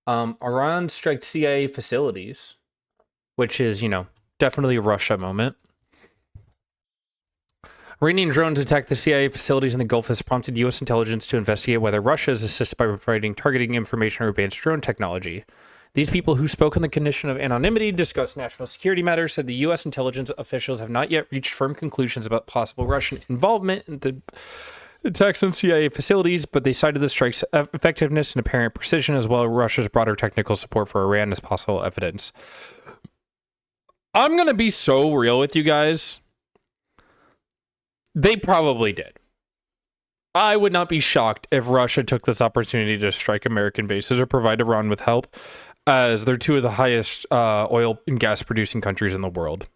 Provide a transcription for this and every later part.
Iran striked CIA facilities, which is, definitely a Russia moment. Iranian drones attacked the CIA facilities in the Gulf has prompted U.S. intelligence to investigate whether Russia is assisted by providing targeting information or advanced drone technology. These people who spoke on the condition of anonymity discussed national security matters, said the U.S. intelligence officials have not yet reached firm conclusions about possible Russian involvement in the attacks on CIA facilities, but they cited the strike's effectiveness and apparent precision, as well as Russia's broader technical support for Iran as possible evidence. I'm going to be so real with you guys. They probably did. I would not be shocked if Russia took this opportunity to strike American bases or provide Iran with help, as they're two of the highest oil and gas producing countries in the world.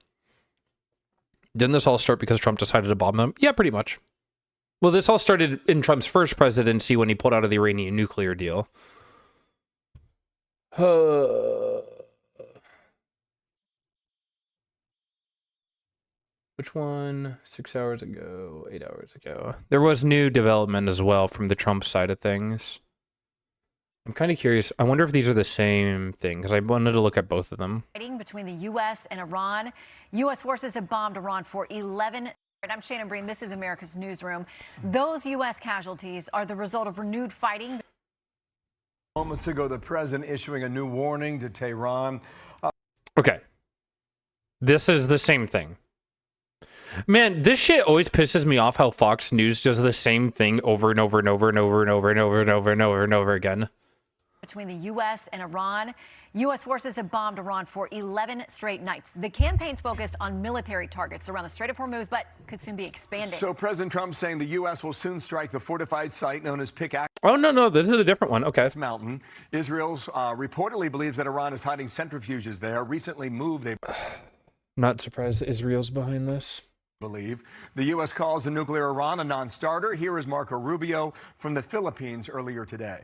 Didn't this all start because Trump decided to bomb them? Yeah, pretty much. Well, this all started in Trump's first presidency when he pulled out of the Iranian nuclear deal. Which one? 6 hours ago, 8 hours ago. There was new development as well from the Trump side of things. I'm kind of curious. I wonder if these are the same thing, because I wanted to look at both of them. Between the U.S. and Iran. U.S. forces have bombed Iran for 11. I'm Shannon Breen. This is America's Newsroom. Those U.S. casualties are the result of renewed fighting. Moments ago, the president issuing a new warning to Tehran. Okay. This is the same thing. Man, this shit always pisses me off how Fox News does the same thing over and over and over and over and over and over and over and over and over again. Between the U.S. and Iran, U.S. forces have bombed Iran for 11 straight nights. The campaign's focused on military targets around the Strait of Hormuz, but could soon be expanded. So President Trump saying the U.S. will soon strike the fortified site known as Pickaxe Oh, no, this is a different one. Okay. Mountain. Israel reportedly believes that Iran is hiding centrifuges there. Recently moved, they Not surprised Israel's behind this. believe. The U.S. calls the nuclear Iran a non-starter. Here is Marco Rubio from the Philippines earlier today.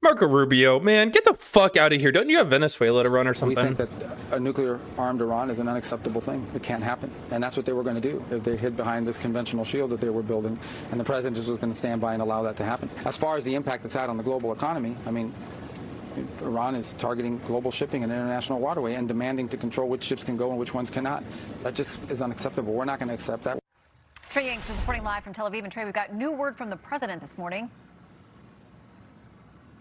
Marco Rubio, man, get the fuck out of here. Don't you have Venezuela to run or something? We think that a nuclear-armed Iran is an unacceptable thing. It can't happen. And that's what they were going to do if they hid behind this conventional shield that they were building. And the president just was going to stand by and allow that to happen. As far as the impact it's had on the global economy, I mean, Iran is targeting global shipping and international waterway and demanding to control which ships can go and which ones cannot. That just is unacceptable. We're not going to accept that. Trey Yanks is reporting live from Tel Aviv. And Trey, we've got new word from the president this morning.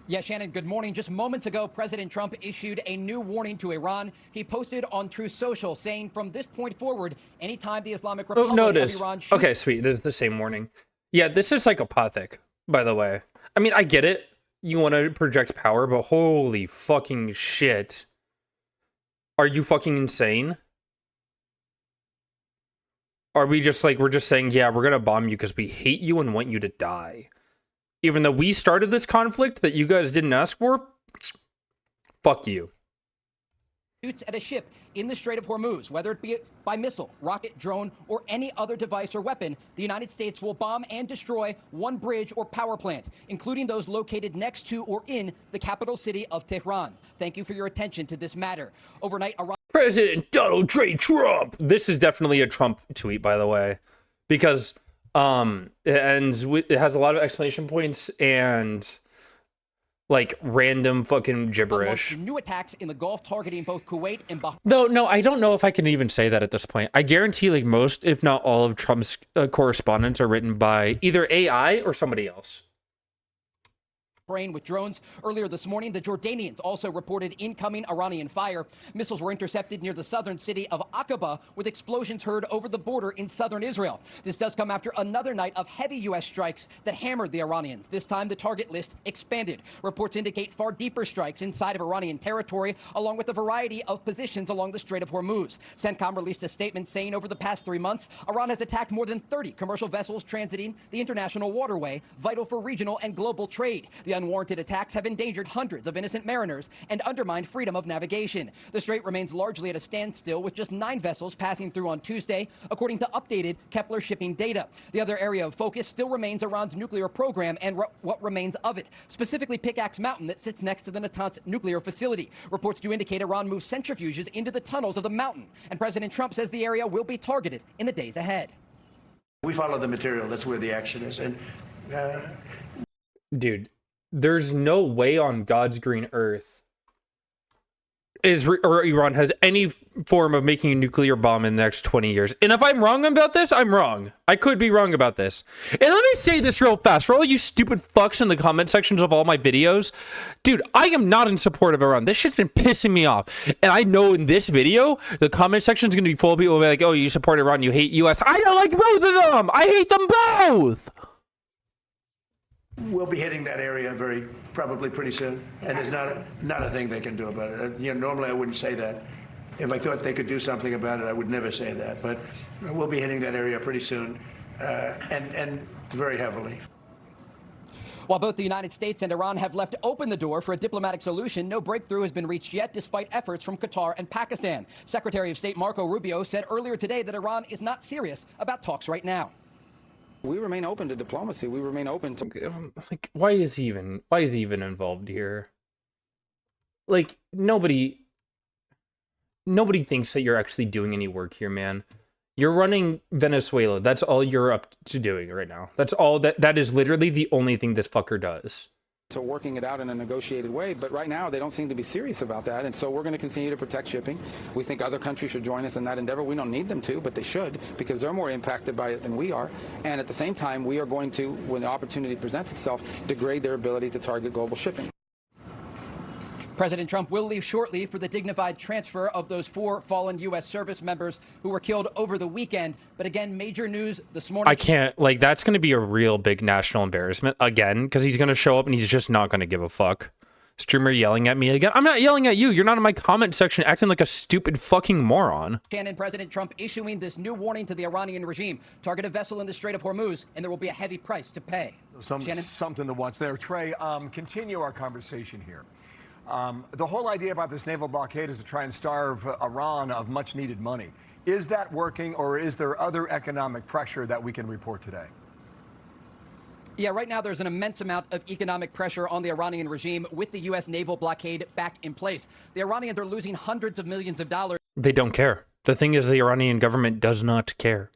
Yeah, Shannon, good morning. Just moments ago, President Trump issued a new warning to Iran. He posted on Truth Social saying from this point forward, anytime the Islamic Republic of Iran shoots... Okay, sweet. It is the same warning. Yeah, this is psychopathic, by the way. I mean, I get it. You want to project power, but holy fucking shit. Are you fucking insane? Are we just like, we're just saying, yeah, we're going to bomb you because we hate you and want you to die? Even though we started this conflict that you guys didn't ask for, fuck you. Shoots at a ship in the Strait of Hormuz, whether it be by missile, rocket, drone, or any other device or weapon, the United States will bomb and destroy one bridge or power plant, including those located next to or in the capital city of Tehran. Thank you for your attention to this matter. Overnight, Iran... President Donald J. Trump. This is definitely a Trump tweet, by the way, because it has a lot of exclamation points and like random fucking gibberish. New attacks in the Gulf targeting both Kuwait and Bahrain. Though, no, I don't know if I can even say that at this point. I guarantee like most, if not all of Trump's correspondence are written by either AI or somebody else. With drones. Earlier this morning, the Jordanians also reported incoming Iranian fire. Missiles were intercepted near the southern city of Aqaba, with explosions heard over the border in southern Israel. This does come after another night of heavy U.S. strikes that hammered the Iranians. This time, the target list expanded. Reports indicate far deeper strikes inside of Iranian territory, along with a variety of positions along the Strait of Hormuz. CENTCOM released a statement saying over the past 3 months, Iran has attacked more than 30 commercial vessels transiting the international waterway, vital for regional and global trade. The unwarranted attacks have endangered hundreds of innocent mariners and undermined freedom of navigation. The strait remains largely at a standstill, with just 9 vessels passing through on Tuesday, according to updated Kepler shipping data. The other area of focus still remains Iran's nuclear program and what remains of it, specifically Pickaxe Mountain that sits next to the Natanz nuclear facility. Reports do indicate Iran moves centrifuges into the tunnels of the mountain, and President Trump says the area will be targeted in the days ahead. We follow the material. That's where the action is. And dude, there's no way on God's green earth or Iran has any form of making a nuclear bomb in the next 20 years. And if I'm wrong about this, I'm wrong. I could be wrong about this. And let me say this real fast. For all you stupid fucks in the comment sections of all my videos, dude, I am not in support of Iran. This shit's been pissing me off. And I know in this video, the comment section is going to be full of people who be like, oh, you support Iran, you hate US. I don't like both of them. I hate them both. We'll be hitting that area probably pretty soon, and there's not a thing they can do about it. Normally I wouldn't say that. If I thought they could do something about it, I would never say that. But we'll be hitting that area pretty soon, and very heavily. While both the United States and Iran have left open the door for a diplomatic solution, no breakthrough has been reached yet, despite efforts from Qatar and Pakistan. Secretary of State Marco Rubio said earlier today that Iran is not serious about talks right now. We remain open to diplomacy. We remain open to... Like, why is he even involved here? Like, nobody thinks that you're actually doing any work here, man. You're running Venezuela. That's all you're up to doing right now. That's all that is literally the only thing this fucker does. to working it out in a negotiated way, but right now they don't seem to be serious about that, and so we're going to continue to protect shipping. We think other countries should join us in that endeavor. We don't need them to, but they should, because they're more impacted by it than we are, and at the same time we are going to, when the opportunity presents itself, degrade their ability to target global shipping. President Trump will leave shortly for the dignified transfer of those 4 fallen U.S. service members who were killed over the weekend. But again, major news this morning. I can't, like, that's going to be a real big national embarrassment again, because he's going to show up and he's just not going to give a fuck. Streamer yelling at me again. I'm not yelling at you. You're not in my comment section acting like a stupid fucking moron. Shannon, President Trump issuing this new warning to the Iranian regime. Target a vessel in the Strait of Hormuz, and there will be a heavy price to pay. Something to watch there. Trey, continue our conversation here. The whole idea about this naval blockade is to try and starve Iran of much needed money. Is that working, or is there other economic pressure that we can report today? Yeah, right now there's an immense amount of economic pressure on the Iranian regime with the U.S. naval blockade back in place. The Iranians are losing hundreds of millions of dollars. They don't care. The thing is, the Iranian government does not care.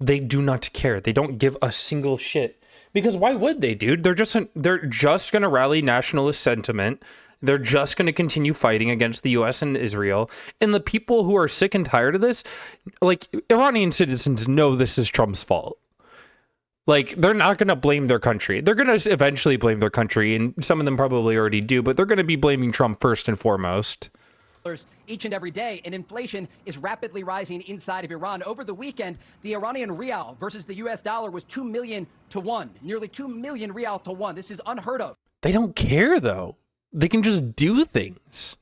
They do not care. They don't give a single shit. Because why would they, dude? They're just going to rally nationalist sentiment. They're just going to continue fighting against the U.S. and Israel. And the people who are sick and tired of this, like, Iranian citizens know this is Trump's fault. Like, they're not going to blame their country. They're going to eventually blame their country, and some of them probably already do, but they're going to be blaming Trump first and foremost. Each and every day, and inflation is rapidly rising inside of Iran. Over the weekend, the Iranian rial versus the U.S. dollar was 2 million to 1, nearly 2 million rial to 1. This is unheard of. They don't care, though. They can just do things.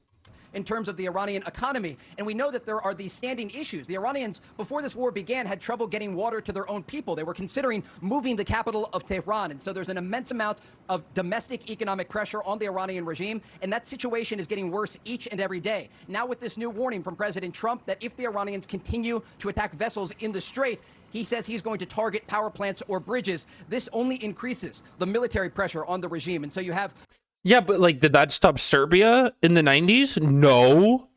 In terms of the Iranian economy, and we know that there are these standing issues. The Iranians, before this war began, had trouble getting water to their own people. They were considering moving the capital of Tehran, and so there's an immense amount of domestic economic pressure on the Iranian regime, and that situation is getting worse each and every day. Now with this new warning from President Trump that if the Iranians continue to attack vessels in the Strait, he says he's going to target power plants or bridges. This only increases the military pressure on the regime, and so you have... Yeah, but, like, did that stop Serbia in the 90s? No.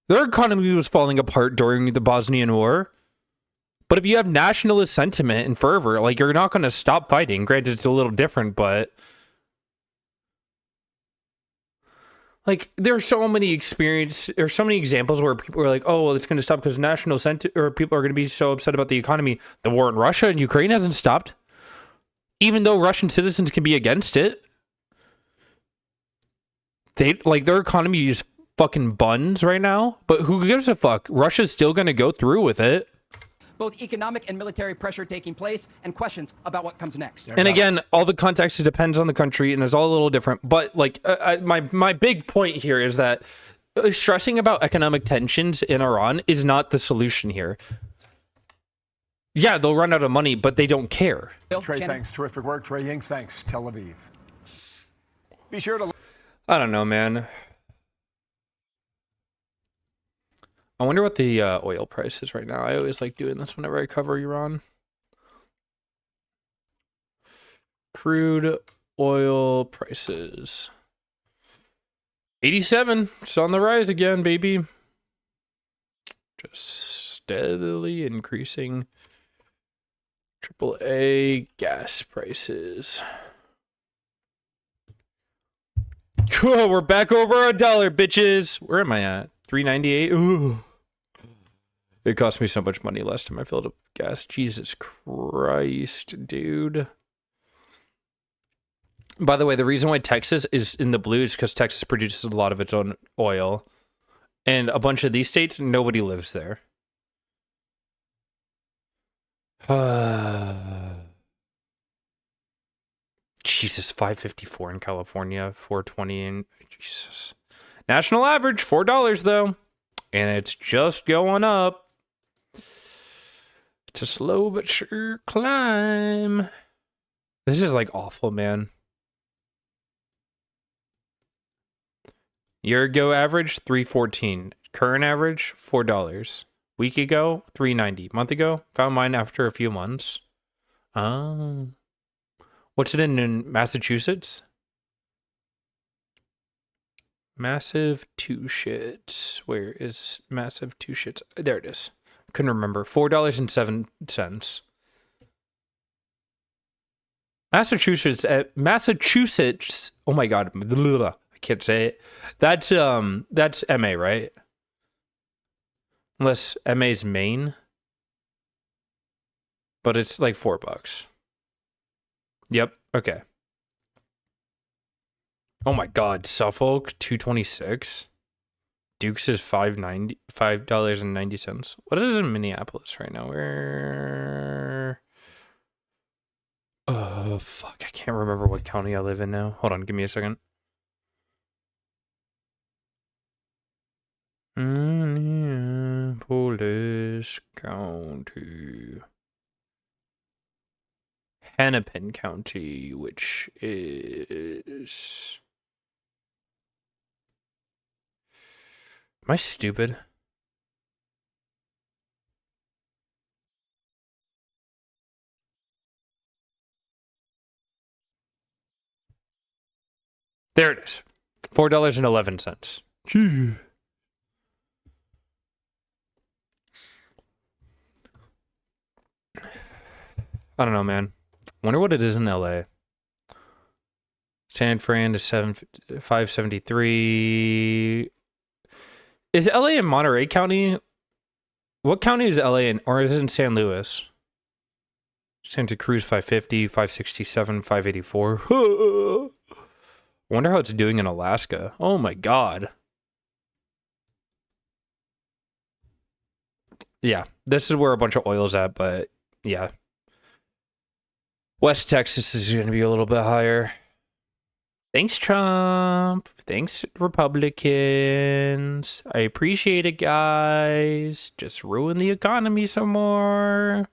Their economy was falling apart during the Bosnian War. But if you have nationalist sentiment and fervor, like, you're not going to stop fighting. Granted, it's a little different, but... Like, there's so many examples where people are like, oh, well, it's going to stop because national sentiment, or people are going to be so upset about the economy. The war in Russia and Ukraine hasn't stopped. Even though Russian citizens can be against it. Their economy is fucking buns right now, but who gives a fuck? Russia's still going to go through with it. Both economic and military pressure taking place, and questions about what comes next. And again, all the context, it depends on the country, and it's all a little different. But, like, my big point here is that stressing about economic tensions in Iran is not the solution here. Yeah, they'll run out of money, but they don't care. Trey, thanks. Terrific work. Trey Yingst, thanks. Tel Aviv. Be sure to... I don't know, man. I wonder what the oil price is right now. I always like doing this whenever I cover Iran. Crude oil prices. 87. It's on the rise again, baby. Just steadily increasing. AAA gas prices. We're back over $1, bitches. Where am I at? 398. Ooh. It cost me so much money last time I filled up gas. Jesus Christ, dude. By the way, the reason why Texas is in the blue is because Texas produces a lot of its own oil. And a bunch of these states, nobody lives there. Jesus, 554 in California, 420 in Jesus. National average, $4 though. And it's just going up. It's a slow but sure climb. This is like awful, man. Year ago average, $3.14. Current average, $4. Week ago, $3.90. Month ago, found mine after a few months. Oh. What's it in Massachusetts? Massive two shits. Where is massive two shits? There it is. Couldn't remember. $4.07. Massachusetts. Oh my God. I can't say it. That's MA, right? Unless MA's Maine. But it's like $4. Yep. Okay. Oh my God. Suffolk, $2.26. Duke's is $5.90. What is in Minneapolis right now? Where? Oh, fuck. I can't remember what county I live in now. Hold on. Give me a second. Minneapolis County. Hennepin County, which is... Am I stupid? There it is. $4.11. Gee. I don't know, man. Wonder what it is in LA. San Fran is 573. Is LA in Monterey County? What county is LA in? Or is it in San Luis? Santa Cruz 550, 567, 584. Wonder how it's doing in Alaska. Oh my God. Yeah, this is where a bunch of oil's at, but yeah. West Texas is going to be a little bit higher. Thanks, Trump. Thanks, Republicans. I appreciate it, guys. Just ruin the economy some more.